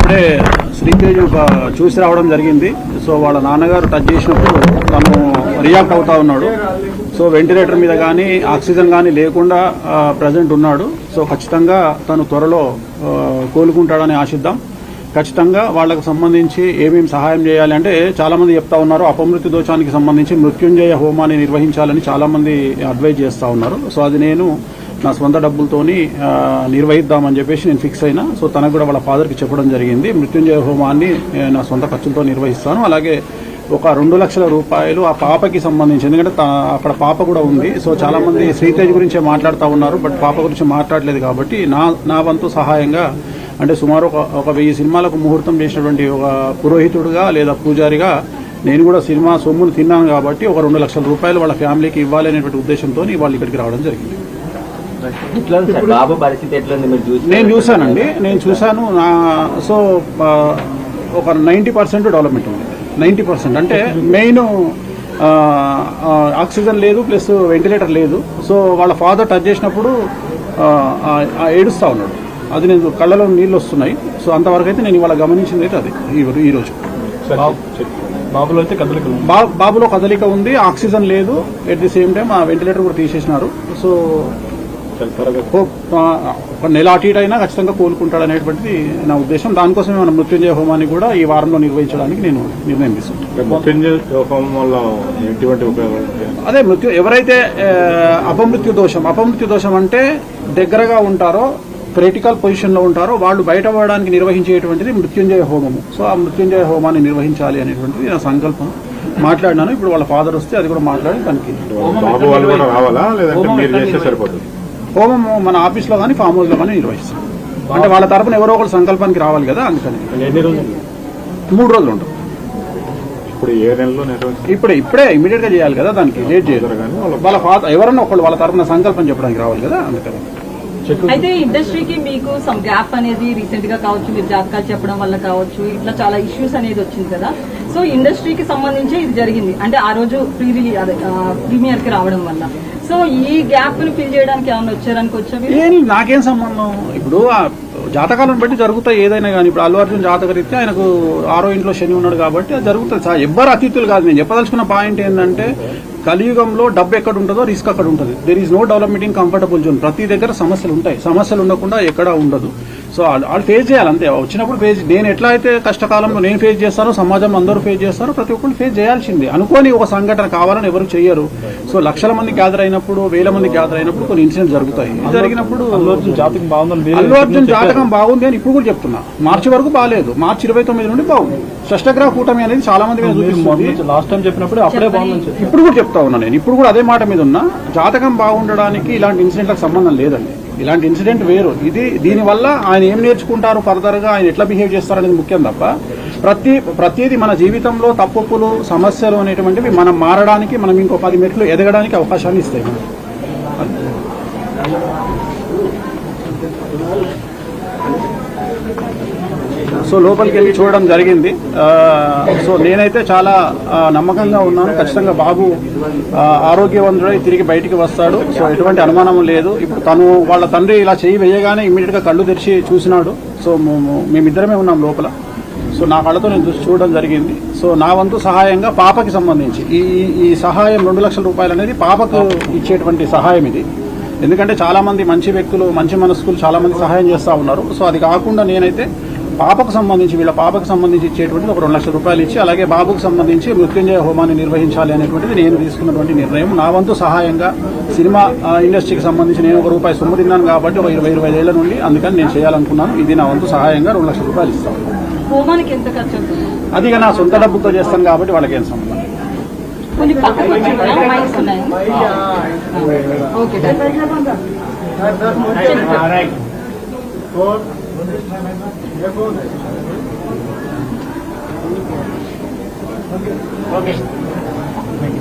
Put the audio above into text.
ఇప్పుడే శ్రీతేజ్ చూసి రావడం జరిగింది. సో వాళ్ళ నాన్నగారు టచ్ చేసినప్పుడు తను రియాక్ట్ అవుతా ఉన్నాడు. సో వెంటిలేటర్ మీద కానీ ఆక్సిజన్ కానీ లేకుండా ప్రజెంట్ ఉన్నాడు. సో ఖచ్చితంగా తను త్వరలో కోలుకుంటాడని ఆశిద్దాం. ఖచ్చితంగా వాళ్లకు సంబంధించి ఏమేమి సహాయం చేయాలి అంటే చాలా మంది చెప్తా ఉన్నారు. అపమృత్యు దోషానికి సంబంధించి మృత్యుంజయ హోమాన్ని నిర్వహించాలని చాలా మంది అడ్వైజ్ చేస్తా ఉన్నారు. సో అది నేను నా సొంత డబ్బులతోని నిర్వహిద్దామని చెప్పేసి నేను ఫిక్స్ అయినా. సో తనకు కూడా వాళ్ళ ఫాదర్కి చెప్పడం జరిగింది. మృత్యుంజయ హోమాన్ని నా సొంత ఖర్చులతో నిర్వహిస్తాను. అలాగే ఒక 2 లక్షల రూపాయలు ఆ పాపకి సంబంధించి, ఎందుకంటే అక్కడ పాప కూడా ఉంది. సో చాలా మంది శ్రీతేజ్ గురించే మాట్లాడుతూ ఉన్నారు, బట్ పాప గురించి మాట్లాడలేదు. కాబట్టి నా వంతు సహాయంగా అంటే సుమారు ఒక 1000 సినిమాలకు ముహూర్తం చేసినటువంటి ఒక పురోహితుడుగా లేదా పూజారిగా నేను కూడా సినిమా సొమ్మును తిన్నాను. కాబట్టి ఒక 2 లక్షల రూపాయలు వాళ్ళ ఫ్యామిలీకి ఇవ్వాలి అనేటువంటి ఉద్దేశంతో వాళ్ళు ఇక్కడికి రావడం జరిగింది. నేను చూశానండి, నేను చూశాను. సో ఒక 90% డెవలప్మెంట్ ఉంది. 90% అంటే మెయిన్ ఆక్సిజన్ లేదు, ప్లస్ వెంటిలేటర్ లేదు. సో వాళ్ళ ఫాదర్ టచ్ చేసినప్పుడు ఏడుస్తూ ఉన్నాడు. అది నేను కళ్ళలో నీళ్ళు వస్తున్నాయి. సో అంతవరకు అయితే నేను ఇవాళ గమనించింది అయితే అది ఈరోజు. బాబులో కదలిక ఉంది, ఆక్సిజన్ లేదు. ఎట్ ది సేమ్ టైం ఆ వెంటిలేటర్ కూడా తీసేసినారు. సో ఒక నెల అటు ఇటు అయినా ఖచ్చితంగా కోలుకుంటాడనేటువంటిది నా ఉద్దేశం. దానికోసమే మన మృత్యుంజయ హోమాన్ని కూడా ఈ వారంలో నిర్వహించడానికి నేను నిర్ణయం తీసుకుంటాను. అదే ఎవరైతే అపమృత్యు దోషం అంటే దగ్గరగా ఉంటారో, క్రిటికల్ పొజిషన్లో ఉంటారో వాళ్ళు బయటపడడానికి నిర్వహించేటువంటిది మృత్యుంజయ హోమము. సో ఆ మృత్యుంజయ హోమాన్ని నిర్వహించాలి అనేటువంటిది నా సంకల్పం. మాట్లాడినాను. ఇప్పుడు వాళ్ళ ఫాదర్ వస్తే అది కూడా మాట్లాడి దానికి హోమం మన ఆఫీస్లో కానీ ఫామ్ హౌస్లో కానీ నిర్వహిస్తాం. అంటే వాళ్ళ తరపున ఎవరో ఒకరు సంకల్పానికి రావాలి కదా, అందుకని 3 రోజులు ఉంటాం. ఇప్పుడే ఇమీడియట్ గా చేయాలి కదా, దానికి లేట్ చేయదు. వాళ్ళ ఫాదర్ ఎవరన్నా ఒకళ్ళు వాళ్ళ తరపున సంకల్పం చెప్పడానికి రావాలి కదా, అందుకని. అయితే ఇండస్ట్రీకి మీకు సమ్ గ్యాప్ అనేది రీసెంట్ గా కావచ్చు, మీరు జాతకాలు చెప్పడం వల్ల కావచ్చు, ఇట్లా చాలా ఇష్యూస్ అనేది వచ్చింది కదా. సో ఇండస్ట్రీకి సంబంధించి ఇది జరిగింది అంటే ఆ రోజు ప్రీమియర్ కి రావడం వల్ల. సో ఈ గ్యాప్ ని ఫిల్ చేయడానికి ఏమన్నా వచ్చారనుకోవచ్చా? నాకేం సంబంధం. ఇప్పుడు జాతకాలను బట్టి జరుగుతాయి ఏదైనా కానీ. ఇప్పుడు అల్లు అర్జున్ జాతకరీత్యా ఆయనకు 6వ ఇంట్లో శని ఉన్నాడు కాబట్టి అది జరుగుతుంది. ఎవ్వరు అతిథులు కాదు. నేను చెప్పదలుచుకున్న పాయింట్ ఏంటంటే కలియుగంలో డబ్బు ఎక్కడ ఉంటుందో రిస్క్ అక్కడ ఉంటుంది. There is no development in comfortable zone. ప్రతి దగ్గర సమస్యలు ఉంటాయి. సమస్యలు ఉండకుండా ఎక్కడా ఉండదు. సో వాళ్ళు ఫేస్ చేయాలి అంతే. వచ్చినప్పుడు నేను ఎట్లా అయితే కష్టకాలంలో నేను ఫేస్ చేస్తానో సమాజంలో అందరూ ఫేస్ చేస్తారో ప్రతి ఒక్కరు ఫేస్ చేయాల్సిందే. అనుకోని ఒక సంఘటన కావాలని ఎవరు చెయ్యరు. సో లక్షల మంది గ్యాదర్ అయినప్పుడు, 1000 మంది గ్యాదర్ అయినప్పుడు కొన్ని ఇన్సిడెంట్స్ జరుగుతాయి. జరిగినప్పుడు అల్లు అర్జున్ జాతకం బాగుంది అని ఇప్పుడు కూడా చెప్తున్నా. మార్చి వరకు బాగాలేదు, మార్చి 29 నుండి బాగుంది. షష్టగ్రహ కూటమి అనేది చాలా మంది లాస్ట్ టైం చెప్పినప్పుడు అప్పుడే బాగుంది. ఇప్పుడు కూడా చెప్తా ఉన్నా నేను. ఇప్పుడు కూడా అదే మాట మీద ఉన్నా. జాతకం బాగుండడానికి ఇలాంటి ఇన్సిడెంట్లకు సంబంధం లేదండి. ఇలాంటి ఇన్సిడెంట్ వేరు. దీనివల్ల ఆయన ఏం నేర్చుకుంటారు, ఫర్దర్ గా ఆయన ఎట్లా బిహేవ్ చేస్తారనేది ముఖ్యం తప్ప ప్రతిదీ మన జీవితంలో తప్పులు, సమస్యలు అనేటువంటివి మనం మారడానికి, మనం ఇంకో 10 మెట్లు ఎదగడానికి అవకాశాన్ని ఇస్తాయి. సో లోపలికి వెళ్ళి చూడడం జరిగింది. సో నేనైతే చాలా నమ్మకంగా ఉన్నాను. ఖచ్చితంగా బాబు ఆరోగ్యవంతుడై తిరిగి బయటికి వస్తాడు. సో ఎటువంటి అనుమానం లేదు. ఇప్పుడు వాళ్ళ తండ్రి ఇలా చేయి వేయగానే ఇమ్మీడియట్ గా కళ్ళు తెరిచి చూసినాడు. సో మేమిద్దరమే ఉన్నాం లోపల. సో నా కళ్ళతో నేను చూడడం జరిగింది. సో నా వంతు సహాయంగా పాపకి సంబంధించి ఈ సహాయం 2 లక్షల రూపాయలు అనేది పాపకు ఇచ్చేటువంటి సహాయం ఇది. ఎందుకంటే చాలా మంది మంచి వ్యక్తులు, మంచి మనస్కులు చాలా మంది సహాయం చేస్తూ ఉన్నారు. సో అది కాకుండా నేనైతే వీళ్ళ పాపకు సంబంధించి ఇచ్చేటువంటిది ఒక 2 లక్షల రూపాయలు ఇచ్చి, అలాగే బాబుకు సంబంధించి మృత్యుంజయ హోమాన్ని నిర్వహించాలి అనేటువంటిది నేను తీసుకున్నటువంటి నిర్ణయం. నా వంతు సహాయంగా సినిమా ఇండస్ట్రీకి సంబంధించి నేను ₹1 సొమ్ము తిన్నాను కాబట్టి ఒక 20-25 ఏళ్ల నుండి, అందుకని నేను చేయాలనుకున్నాను. ఇది నా వంతు సహాయంగా 2 లక్షల రూపాయలు ఇస్తాను. అది నా సొంత డబ్బుతో చేస్తాను కాబట్టి వాళ్ళకి ఏం సంబంధం. Okay.